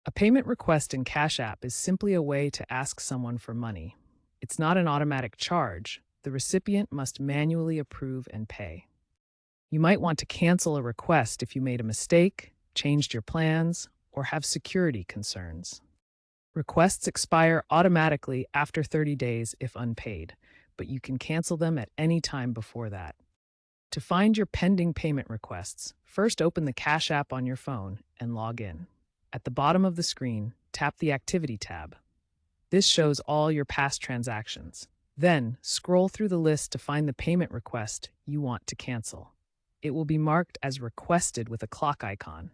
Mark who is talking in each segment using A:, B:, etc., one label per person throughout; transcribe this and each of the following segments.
A: A payment request in Cash App is simply a way to ask someone for money. It's not an automatic charge. The recipient must manually approve and pay. You might want to cancel a request if you made a mistake, changed your plans, or have security concerns. Requests expire automatically after 30 days if unpaid, but you can cancel them at any time before that. To find your pending payment requests, first open the Cash App on your phone and log in. At the bottom of the screen, tap the Activity tab. This shows all your past transactions. Then, scroll through the list to find the payment request you want to cancel. It will be marked as requested with a clock icon.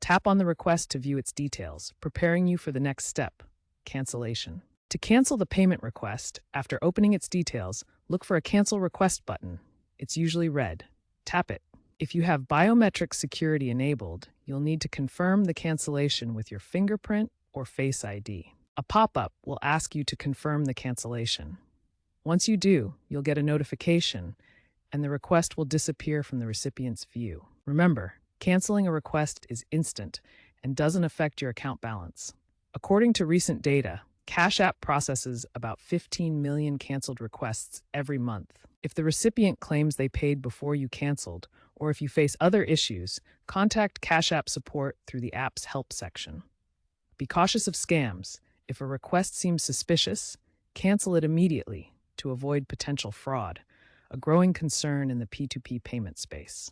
A: Tap on the request to view its details, preparing you for the next step, cancellation. To cancel the payment request, after opening its details, look for a Cancel Request button. It's usually red. Tap it. If you have biometric security enabled, you'll need to confirm the cancellation with your fingerprint or Face ID. A pop-up will ask you to confirm the cancellation. Once you do, you'll get a notification, and the request will disappear from the recipient's view. Remember, canceling a request is instant and doesn't affect your account balance. According to recent data, Cash App processes about 15 million canceled requests every month. If the recipient claims they paid before you canceled, or if you face other issues, contact Cash App support through the app's help section. Be cautious of scams. If a request seems suspicious, cancel it immediately to avoid potential fraud, a growing concern in the P2P payment space.